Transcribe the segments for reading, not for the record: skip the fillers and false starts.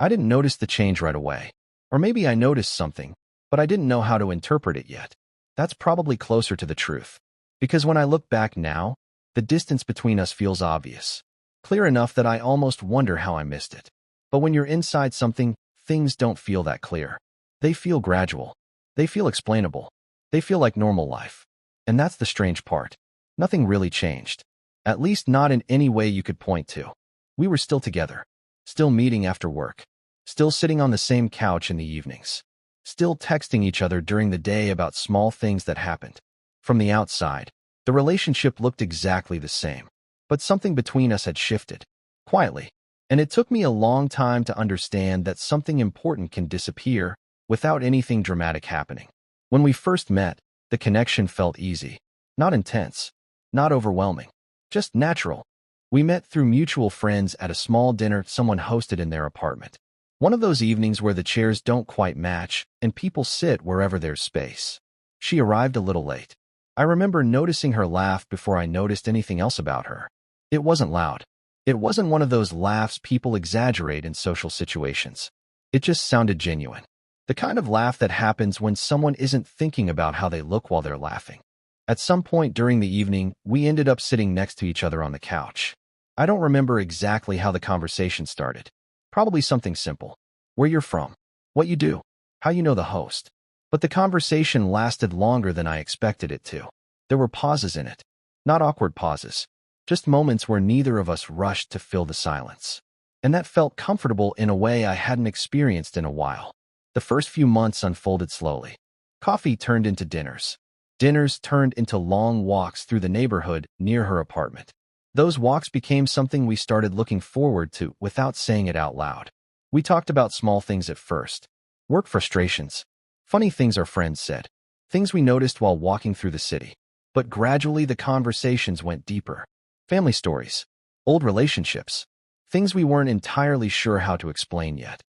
I didn't notice the change right away. Or maybe I noticed something, but I didn't know how to interpret it yet. That's probably closer to the truth. Because when I look back now, the distance between us feels obvious. Clear enough that I almost wonder how I missed it. But when you're inside something, things don't feel that clear. They feel gradual. They feel explainable. They feel like normal life. And that's the strange part. Nothing really changed. At least not in any way you could point to. We were still together. Still meeting after work. Still sitting on the same couch in the evenings. Still texting each other during the day about small things that happened. From the outside, the relationship looked exactly the same. But something between us had shifted. Quietly. And it took me a long time to understand that something important can disappear without anything dramatic happening. When we first met, the connection felt easy. Not intense. Not overwhelming. Just natural. We met through mutual friends at a small dinner someone hosted in their apartment. One of those evenings where the chairs don't quite match and people sit wherever there's space. She arrived a little late. I remember noticing her laugh before I noticed anything else about her. It wasn't loud. It wasn't one of those laughs people exaggerate in social situations. It just sounded genuine. The kind of laugh that happens when someone isn't thinking about how they look while they're laughing. At some point during the evening, we ended up sitting next to each other on the couch. I don't remember exactly how the conversation started. Probably something simple. Where you're from, what you do, how you know the host. But the conversation lasted longer than I expected it to. There were pauses in it. Not awkward pauses. Just moments where neither of us rushed to fill the silence. And that felt comfortable in a way I hadn't experienced in a while. The first few months unfolded slowly. Coffee turned into dinners. Dinners turned into long walks through the neighborhood near her apartment. Those walks became something we started looking forward to without saying it out loud. We talked about small things at first. Work frustrations. Funny things our friends said. Things we noticed while walking through the city. But gradually the conversations went deeper. Family stories. Old relationships. Things we weren't entirely sure how to explain yet.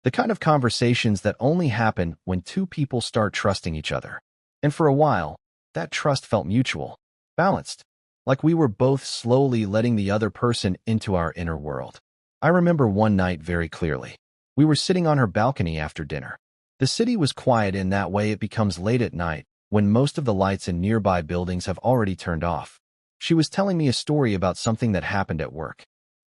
The kind of conversations that only happen when two people start trusting each other. And for a while, that trust felt mutual. Balanced. Like we were both slowly letting the other person into our inner world. I remember one night very clearly. We were sitting on her balcony after dinner. The city was quiet in that way it becomes late at night, when most of the lights in nearby buildings have already turned off. She was telling me a story about something that happened at work.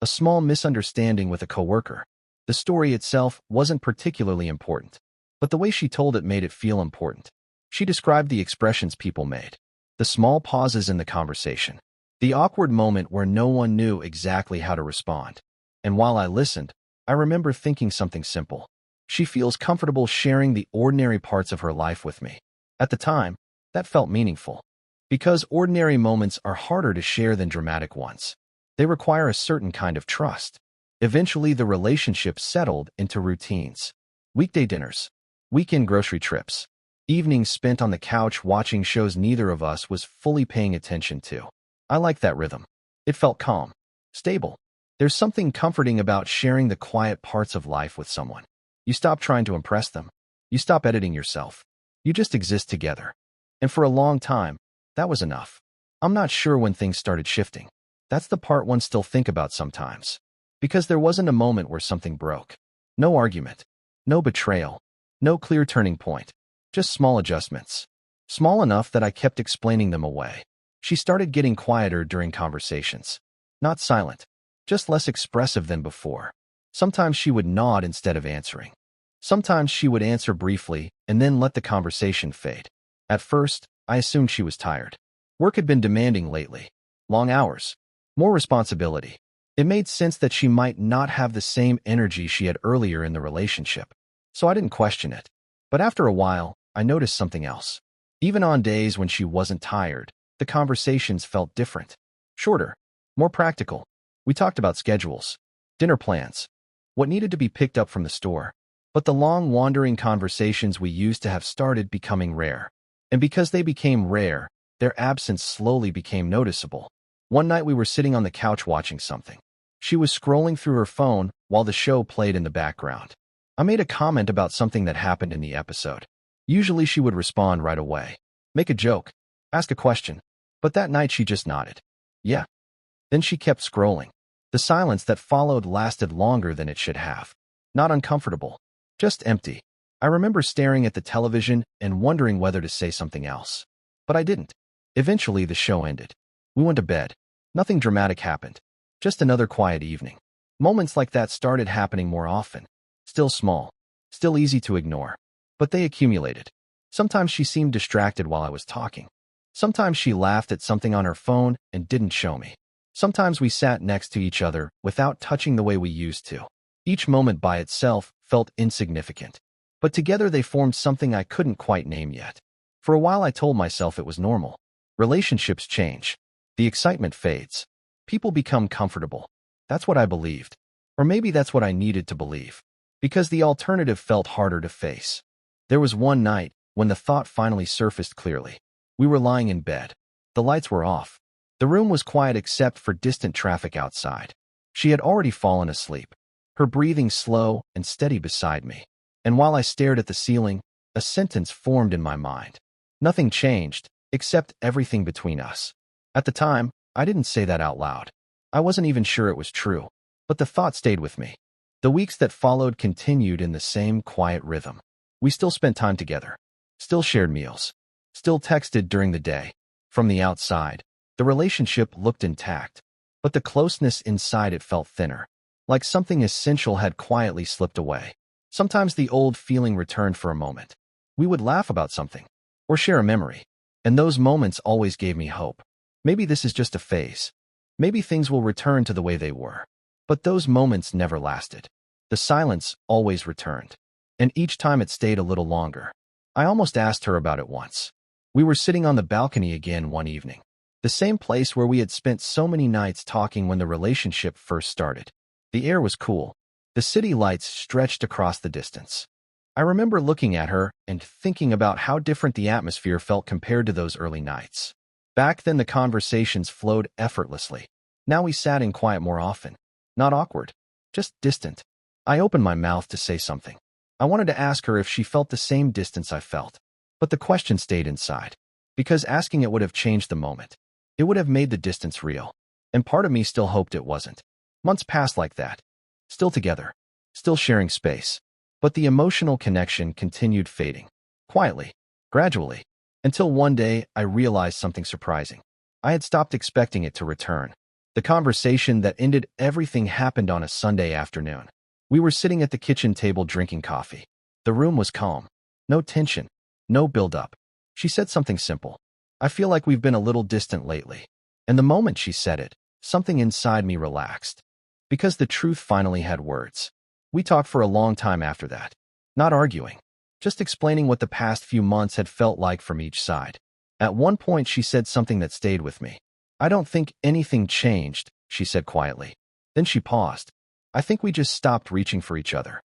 A small misunderstanding with a coworker. The story itself wasn't particularly important, but the way she told it made it feel important. She described the expressions people made, the small pauses in the conversation, the awkward moment where no one knew exactly how to respond. And while I listened, I remember thinking something simple. She feels comfortable sharing the ordinary parts of her life with me. At the time, that felt meaningful. Because ordinary moments are harder to share than dramatic ones. They require a certain kind of trust. Eventually, the relationship settled into routines. Weekday dinners, weekend grocery trips, evenings spent on the couch watching shows neither of us was fully paying attention to. I liked that rhythm. It felt calm, stable. There's something comforting about sharing the quiet parts of life with someone. You stop trying to impress them. You stop editing yourself. You just exist together. And for a long time, that was enough. I'm not sure when things started shifting. That's the part one still think about sometimes. Because there wasn't a moment where something broke. No argument. No betrayal. No clear turning point. Just small adjustments. Small enough that I kept explaining them away. She started getting quieter during conversations. Not silent. Just less expressive than before. Sometimes she would nod instead of answering. Sometimes she would answer briefly and then let the conversation fade. At first, I assumed she was tired. Work had been demanding lately. Long hours. More responsibility. It made sense that she might not have the same energy she had earlier in the relationship. So I didn't question it. But after a while, I noticed something else. Even on days when she wasn't tired, the conversations felt different. Shorter. More practical. We talked about schedules. Dinner plans. What needed to be picked up from the store. But the long wandering conversations we used to have started becoming rare. And because they became rare, their absence slowly became noticeable. One night we were sitting on the couch watching something. She was scrolling through her phone while the show played in the background. I made a comment about something that happened in the episode. Usually she would respond right away. Make a joke. Ask a question. But that night she just nodded. Yeah. Then she kept scrolling. The silence that followed lasted longer than it should have. Not uncomfortable. Just empty. I remember staring at the television and wondering whether to say something else. But I didn't. Eventually, the show ended. We went to bed. Nothing dramatic happened. Just another quiet evening. Moments like that started happening more often. Still small. Still easy to ignore. But they accumulated. Sometimes she seemed distracted while I was talking. Sometimes she laughed at something on her phone and didn't show me. Sometimes we sat next to each other without touching the way we used to. Each moment by itself felt insignificant. But together they formed something I couldn't quite name yet. For a while I told myself it was normal. Relationships change. The excitement fades. People become comfortable. That's what I believed. Or maybe that's what I needed to believe. Because the alternative felt harder to face. There was one night when the thought finally surfaced clearly. We were lying in bed. The lights were off. The room was quiet except for distant traffic outside. She had already fallen asleep, her breathing slow and steady beside me. And while I stared at the ceiling, a sentence formed in my mind. Nothing changed, except everything between us. At the time, I didn't say that out loud. I wasn't even sure it was true, but the thought stayed with me. The weeks that followed continued in the same quiet rhythm. We still spent time together, still shared meals, still texted during the day. From the outside, the relationship looked intact, but the closeness inside it felt thinner, like something essential had quietly slipped away. Sometimes the old feeling returned for a moment. We would laugh about something, or share a memory, and those moments always gave me hope. Maybe this is just a phase. Maybe things will return to the way they were. But those moments never lasted. The silence always returned, and each time it stayed a little longer. I almost asked her about it once. We were sitting on the balcony again one evening, the same place where we had spent so many nights talking when the relationship first started. The air was cool. The city lights stretched across the distance. I remember looking at her and thinking about how different the atmosphere felt compared to those early nights. Back then the conversations flowed effortlessly. Now we sat in quiet more often. Not awkward, just distant. I opened my mouth to say something. I wanted to ask her if she felt the same distance I felt. But the question stayed inside. Because asking it would have changed the moment. It would have made the distance real. And part of me still hoped it wasn't. Months passed like that. Still together. Still sharing space. But the emotional connection continued fading. Quietly. Gradually. Until one day I realized something surprising. I had stopped expecting it to return. The conversation that ended everything happened on a Sunday afternoon. We were sitting at the kitchen table drinking coffee. The room was calm. No tension. No build-up. She said something simple. I feel like we've been a little distant lately. And the moment she said it, something inside me relaxed. Because the truth finally had words. We talked for a long time after that. Not arguing. Just explaining what the past few months had felt like from each side. At one point she said something that stayed with me. I don't think anything changed, she said quietly. Then she paused. I think we just stopped reaching for each other.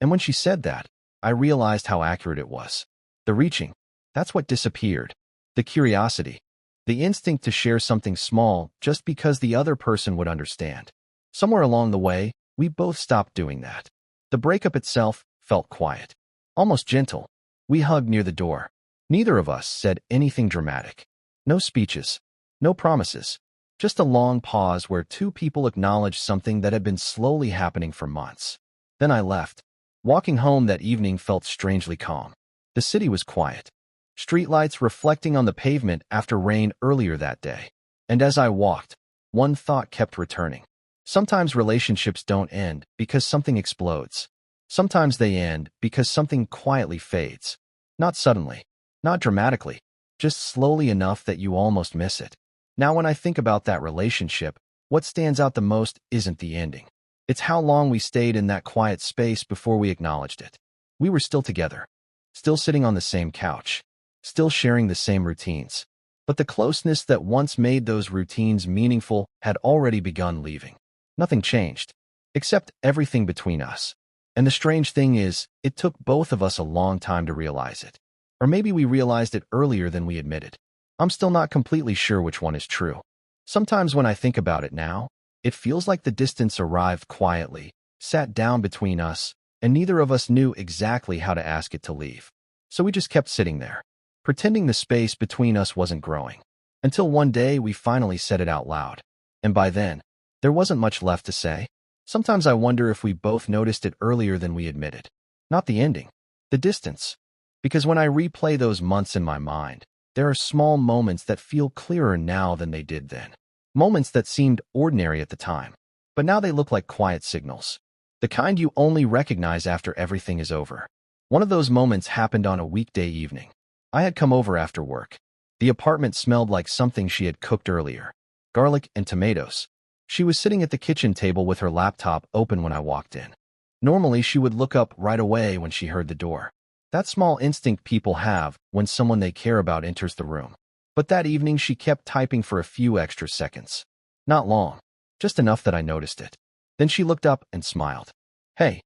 And when she said that, I realized how accurate it was. The reaching, that's what disappeared. The curiosity, the instinct to share something small just because the other person would understand. Somewhere along the way, we both stopped doing that. The breakup itself felt quiet, almost gentle. We hugged near the door. Neither of us said anything dramatic. No speeches, no promises. Just a long pause where two people acknowledged something that had been slowly happening for months. Then I left. Walking home that evening felt strangely calm. The city was quiet. Streetlights reflecting on the pavement after rain earlier that day. And as I walked, one thought kept returning. Sometimes relationships don't end because something explodes. Sometimes they end because something quietly fades. Not suddenly, not dramatically, just slowly enough that you almost miss it. Now when I think about that relationship, what stands out the most isn't the ending. It's how long we stayed in that quiet space before we acknowledged it. We were still together, still sitting on the same couch, still sharing the same routines. But the closeness that once made those routines meaningful had already begun leaving. Nothing changed, except everything between us. And the strange thing is, it took both of us a long time to realize it. Or maybe we realized it earlier than we admitted. I'm still not completely sure which one is true. Sometimes when I think about it now, it feels like the distance arrived quietly, sat down between us, and neither of us knew exactly how to ask it to leave. So we just kept sitting there, pretending the space between us wasn't growing. Until one day we finally said it out loud. And by then, there wasn't much left to say. Sometimes I wonder if we both noticed it earlier than we admitted. Not the ending, the distance. Because when I replay those months in my mind, there are small moments that feel clearer now than they did then. Moments that seemed ordinary at the time, but now they look like quiet signals. The kind you only recognize after everything is over. One of those moments happened on a weekday evening. I had come over after work. The apartment smelled like something she had cooked earlier. Garlic and tomatoes. She was sitting at the kitchen table with her laptop open when I walked in. Normally, she would look up right away when she heard the door. That small instinct people have when someone they care about enters the room. But that evening, she kept typing for a few extra seconds. Not long, just enough that I noticed it. Then she looked up and smiled. Hey.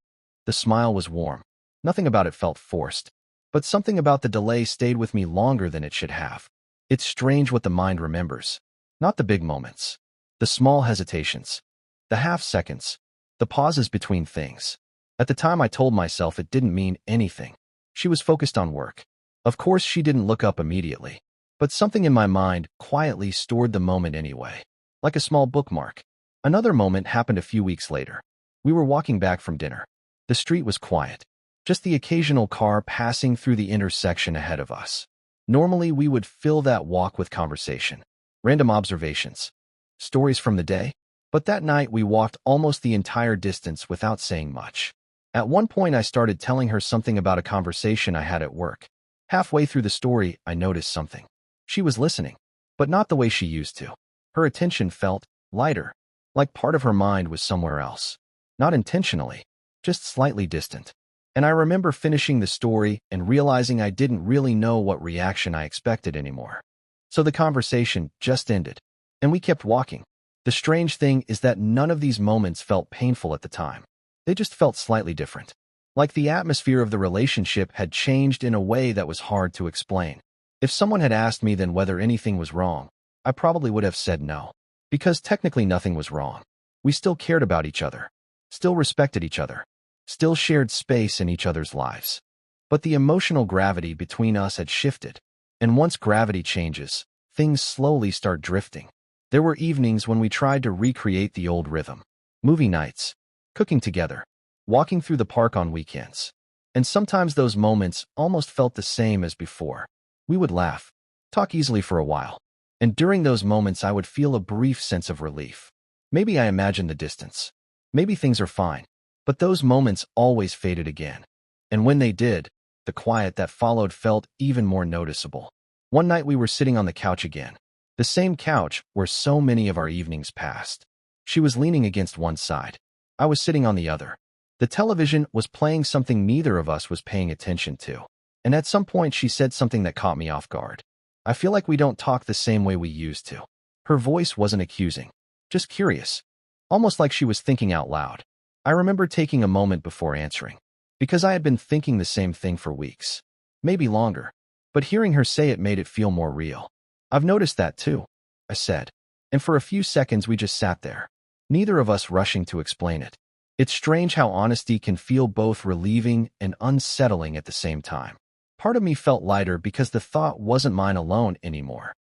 The smile was warm. Nothing about it felt forced. But something about the delay stayed with me longer than it should have. It's strange what the mind remembers. Not the big moments. The small hesitations. The half seconds. The pauses between things. At the time I told myself it didn't mean anything. She was focused on work. Of course she didn't look up immediately. But something in my mind quietly stored the moment anyway. Like a small bookmark. Another moment happened a few weeks later. We were walking back from dinner. The street was quiet. Just the occasional car passing through the intersection ahead of us. Normally we would fill that walk with conversation. Random observations. Stories from the day. But that night we walked almost the entire distance without saying much. At one point I started telling her something about a conversation I had at work. Halfway through the story, I noticed something. She was listening, but not the way she used to. Her attention felt lighter, like part of her mind was somewhere else. Not intentionally, just slightly distant. And I remember finishing the story and realizing I didn't really know what reaction I expected anymore. So the conversation just ended, and we kept walking. The strange thing is that none of these moments felt painful at the time. They just felt slightly different. Like the atmosphere of the relationship had changed in a way that was hard to explain. If someone had asked me then whether anything was wrong, I probably would have said no. Because technically nothing was wrong. We still cared about each other. Still respected each other. Still shared space in each other's lives. But the emotional gravity between us had shifted. And once gravity changes, things slowly start drifting. There were evenings when we tried to recreate the old rhythm. Movie nights. Cooking together. Walking through the park on weekends. And sometimes those moments almost felt the same as before. We would laugh. Talk easily for a while. And during those moments I would feel a brief sense of relief. Maybe I imagined the distance. Maybe things are fine. But those moments always faded again. And when they did, the quiet that followed felt even more noticeable. One night we were sitting on the couch again. The same couch where so many of our evenings passed. She was leaning against one side. I was sitting on the other. The television was playing something neither of us was paying attention to. And at some point she said something that caught me off guard. I feel like we don't talk the same way we used to. Her voice wasn't accusing. Just curious. Almost like she was thinking out loud. I remember taking a moment before answering. Because I had been thinking the same thing for weeks. Maybe longer. But hearing her say it made it feel more real. I've noticed that too, I said. And for a few seconds we just sat there. Neither of us rushing to explain it. It's strange how honesty can feel both relieving and unsettling at the same time. Part of me felt lighter because the thought wasn't mine alone anymore.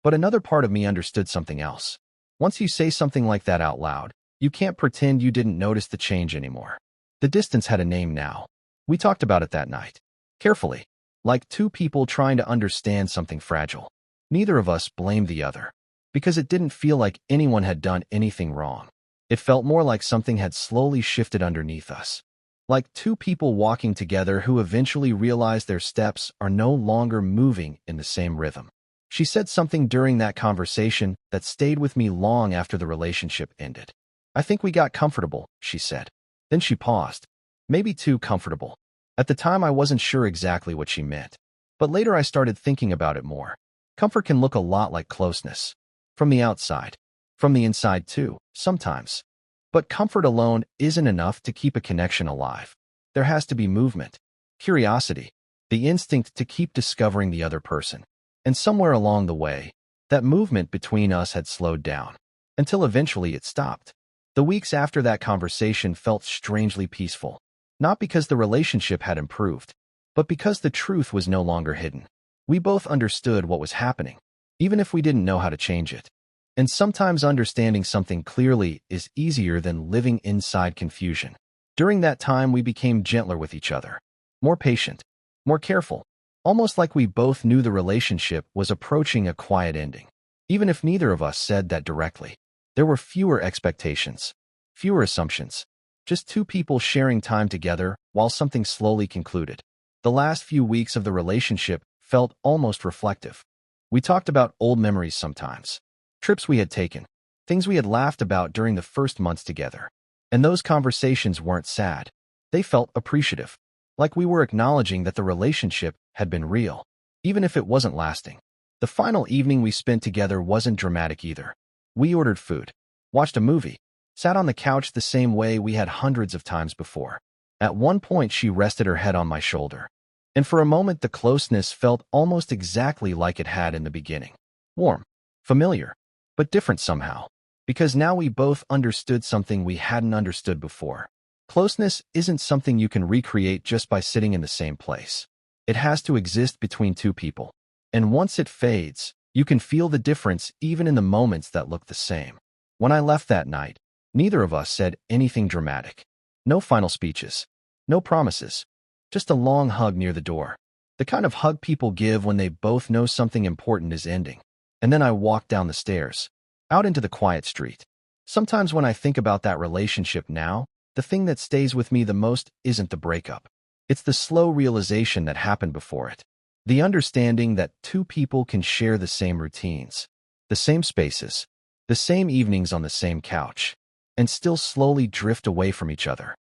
But another part of me understood something else. Once you say something like that out loud, you can't pretend you didn't notice the change anymore. The distance had a name now. We talked about it that night. Carefully. Like two people trying to understand something fragile. Neither of us blamed the other. Because it didn't feel like anyone had done anything wrong. It felt more like something had slowly shifted underneath us. Like two people walking together who eventually realize their steps are no longer moving in the same rhythm. She said something during that conversation that stayed with me long after the relationship ended. I think we got comfortable, she said. Then she paused. Maybe too comfortable. At the time I wasn't sure exactly what she meant. But later I started thinking about it more. Comfort can look a lot like closeness. From the outside. From the inside too, sometimes. But comfort alone isn't enough to keep a connection alive. There has to be movement, curiosity, the instinct to keep discovering the other person. And somewhere along the way, that movement between us had slowed down. Until eventually it stopped. The weeks after that conversation felt strangely peaceful. Not because the relationship had improved, but because the truth was no longer hidden. We both understood what was happening, even if we didn't know how to change it. And sometimes understanding something clearly is easier than living inside confusion. During that time, we became gentler with each other, more patient, more careful, almost like we both knew the relationship was approaching a quiet ending. Even if neither of us said that directly, there were fewer expectations, fewer assumptions, just two people sharing time together while something slowly concluded. The last few weeks of the relationship felt almost reflective. We talked about old memories sometimes, trips we had taken, things we had laughed about during the first months together. And those conversations weren't sad. They felt appreciative, like we were acknowledging that the relationship had been real, even if it wasn't lasting. The final evening we spent together wasn't dramatic either. We ordered food, watched a movie, sat on the couch the same way we had hundreds of times before. At one point, she rested her head on my shoulder. And for a moment, the closeness felt almost exactly like it had in the beginning. Warm, familiar, but different somehow. Because now we both understood something we hadn't understood before. Closeness isn't something you can recreate just by sitting in the same place. It has to exist between two people. And once it fades, you can feel the difference even in the moments that look the same. When I left that night, neither of us said anything dramatic. No final speeches. No promises. Just a long hug near the door. The kind of hug people give when they both know something important is ending. And then I walked down the stairs, out into the quiet street. Sometimes when I think about that relationship now, the thing that stays with me the most isn't the breakup. It's the slow realization that happened before it. The understanding that two people can share the same routines, the same spaces, the same evenings on the same couch, and still slowly drift away from each other.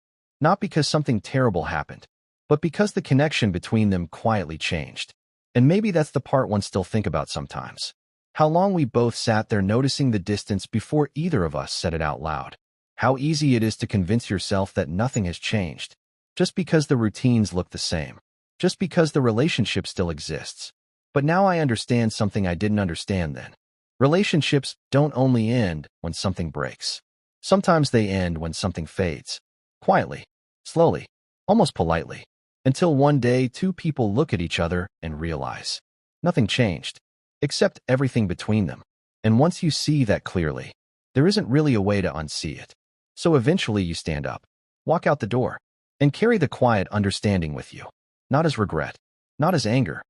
Not because something terrible happened, but because the connection between them quietly changed. And maybe that's the part one still think about sometimes. How long we both sat there noticing the distance before either of us said it out loud. How easy it is to convince yourself that nothing has changed, just because the routines look the same, just because the relationship still exists. But now I understand something I didn't understand then. Relationships don't only end when something breaks. Sometimes they end when something fades. Quietly, slowly, almost politely. Until one day, two people look at each other and realize nothing changed, except everything between them. And once you see that clearly, there isn't really a way to unsee it. So eventually you stand up, walk out the door, and carry the quiet understanding with you. Not as regret, not as anger,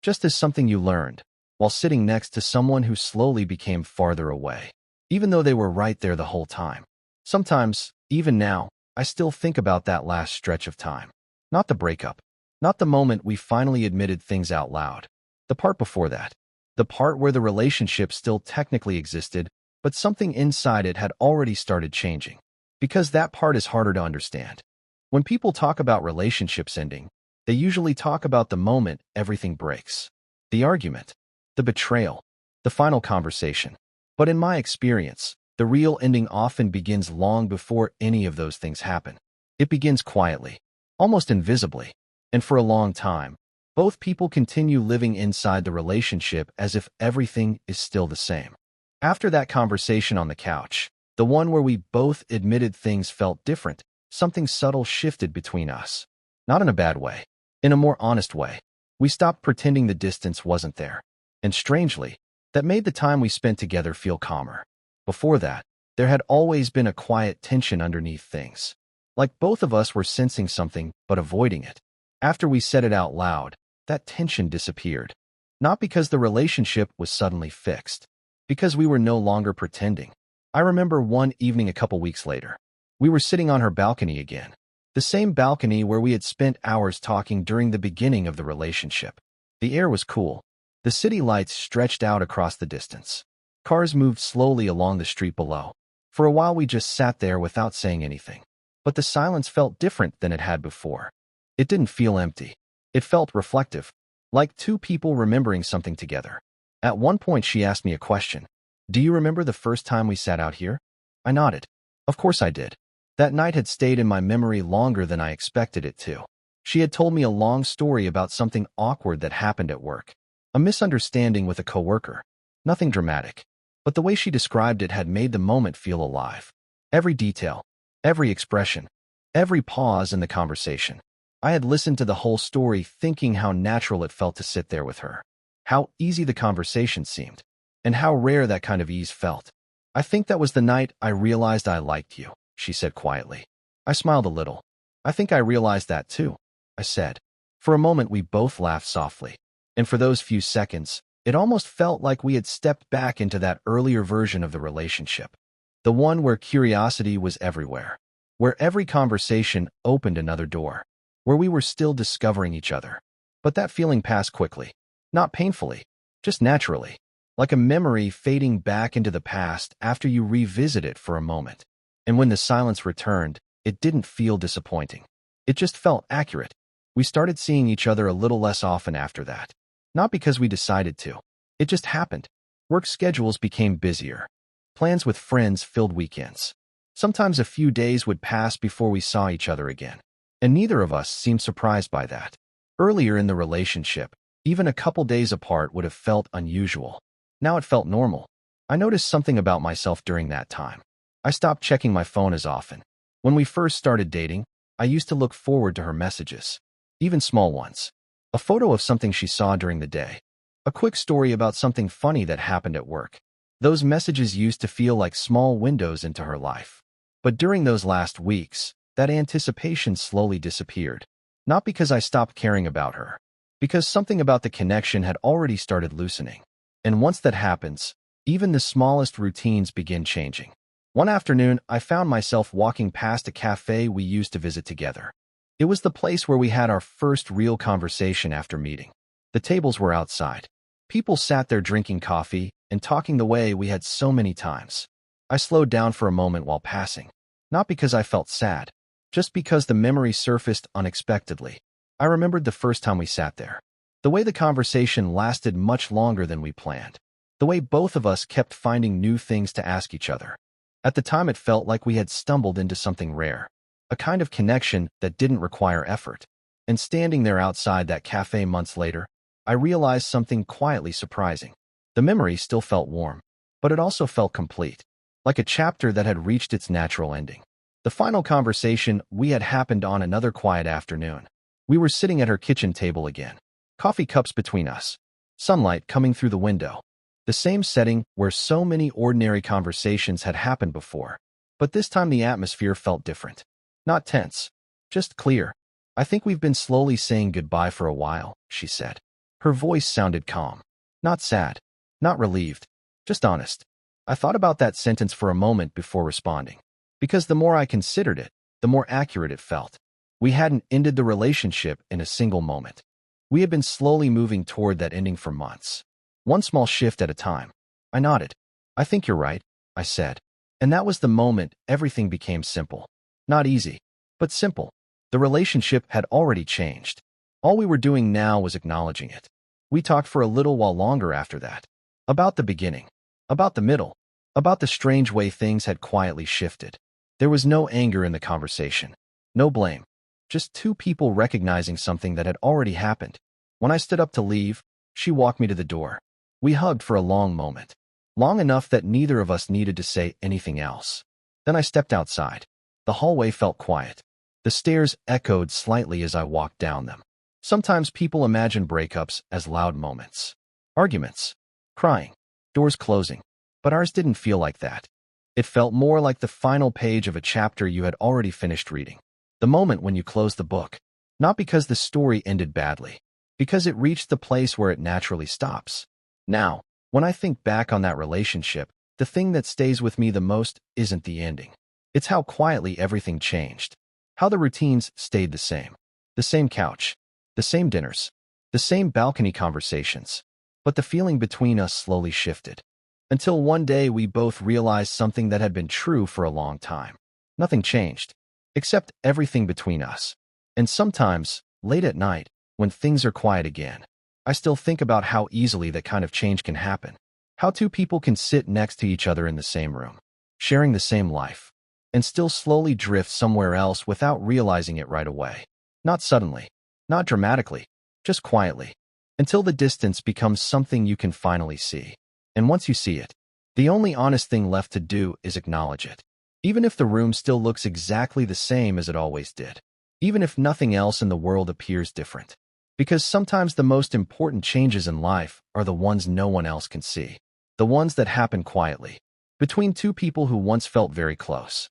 just as something you learned, while sitting next to someone who slowly became farther away, even though they were right there the whole time. Sometimes, even now, I still think about that last stretch of time. Not the breakup, not the moment we finally admitted things out loud. The part before that. The part where the relationship still technically existed, but something inside it had already started changing. Because that part is harder to understand. When people talk about relationships ending, they usually talk about the moment everything breaks. The argument, the betrayal, the final conversation. But in my experience, the real ending often begins long before any of those things happen. It begins quietly, almost invisibly, and for a long time, both people continue living inside the relationship as if everything is still the same. After that conversation on the couch, the one where we both admitted things felt different, something subtle shifted between us. Not in a bad way, in a more honest way. We stopped pretending the distance wasn't there. And strangely, that made the time we spent together feel calmer. Before that, there had always been a quiet tension underneath things. Like both of us were sensing something but avoiding it. After we said it out loud, that tension disappeared. Not because the relationship was suddenly fixed, because we were no longer pretending. I remember one evening a couple weeks later. We were sitting on her balcony again. The same balcony where we had spent hours talking during the beginning of the relationship. The air was cool. The city lights stretched out across the distance. Cars moved slowly along the street below. For a while we just sat there without saying anything. But the silence felt different than it had before. It didn't feel empty. It felt reflective, like two people remembering something together. At one point she asked me a question. Do you remember the first time we sat out here? I nodded. Of course I did. That night had stayed in my memory longer than I expected it to. She had told me a long story about something awkward that happened at work. A misunderstanding with a coworker. Nothing dramatic. But the way she described it had made the moment feel alive. Every detail, every expression, every pause in the conversation. I had listened to the whole story thinking how natural it felt to sit there with her. How easy the conversation seemed. and how rare that kind of ease felt. I think that was the night I realized I liked you, she said quietly. I smiled a little. I think I realized that too, I said. For a moment, we both laughed softly, and for those few seconds, it almost felt like we had stepped back into that earlier version of the relationship, the one where curiosity was everywhere, where every conversation opened another door, where we were still discovering each other. But that feeling passed quickly, not painfully, just naturally, like a memory fading back into the past after you revisit it for a moment. And when the silence returned, it didn't feel disappointing. It just felt accurate. We started seeing each other a little less often after that. Not because we decided to. It just happened. Work schedules became busier. Plans with friends filled weekends. Sometimes a few days would pass before we saw each other again, and neither of us seemed surprised by that. Earlier in the relationship, even a couple days apart would have felt unusual. Now it felt normal. I noticed something about myself during that time. I stopped checking my phone as often. When we first started dating, I used to look forward to her messages, even small ones. A photo of something she saw during the day. A quick story about something funny that happened at work. Those messages used to feel like small windows into her life. But during those last weeks, that anticipation slowly disappeared. Not because I stopped caring about her, because something about the connection had already started loosening. And once that happens, even the smallest routines begin changing. One afternoon, I found myself walking past a cafe we used to visit together. It was the place where we had our first real conversation after meeting. The tables were outside. People sat there drinking coffee and talking the way we had so many times. I slowed down for a moment while passing, not because I felt sad, just because the memory surfaced unexpectedly. I remembered the first time we sat there. The way the conversation lasted much longer than we planned. The way both of us kept finding new things to ask each other. At the time, it felt like we had stumbled into something rare, a kind of connection that didn't require effort. And standing there outside that cafe months later, I realized something quietly surprising. The memory still felt warm, but it also felt complete, like a chapter that had reached its natural ending. The final conversation we had happened on another quiet afternoon. We were sitting at her kitchen table again, coffee cups between us, sunlight coming through the window. The same setting where so many ordinary conversations had happened before, but this time the atmosphere felt different. Not tense, just clear. I think we've been slowly saying goodbye for a while, she said. Her voice sounded calm, not sad, not relieved, just honest. I thought about that sentence for a moment before responding, because the more I considered it, the more accurate it felt. We hadn't ended the relationship in a single moment. We had been slowly moving toward that ending for months. One small shift at a time. I nodded. I think you're right, I said. And that was the moment everything became simple. Not easy, but simple. The relationship had already changed. All we were doing now was acknowledging it. We talked for a little while longer after that. About the beginning. About the middle. About the strange way things had quietly shifted. There was no anger in the conversation. No blame. Just two people recognizing something that had already happened. When I stood up to leave, she walked me to the door. We hugged for a long moment. Long enough that neither of us needed to say anything else. Then I stepped outside. The hallway felt quiet. The stairs echoed slightly as I walked down them. Sometimes people imagine breakups as loud moments. Arguments. Crying. Doors closing. But ours didn't feel like that. It felt more like the final page of a chapter you had already finished reading. The moment when you closed the book. Not because the story ended badly, because it reached the place where it naturally stops. Now, when I think back on that relationship, the thing that stays with me the most isn't the ending. It's how quietly everything changed. How the routines stayed the same. The same couch. The same dinners. The same balcony conversations. But the feeling between us slowly shifted. Until one day we both realized something that had been true for a long time. Nothing changed. Except everything between us. And sometimes, late at night, when things are quiet again, I still think about how easily that kind of change can happen. How two people can sit next to each other in the same room, sharing the same life, and still slowly drift somewhere else without realizing it right away. Not suddenly, not dramatically, just quietly, until the distance becomes something you can finally see. And once you see it, the only honest thing left to do is acknowledge it. Even if the room still looks exactly the same as it always did. Even if nothing else in the world appears different. Because sometimes the most important changes in life are the ones no one else can see. the ones that happen quietly, between two people who once felt very close.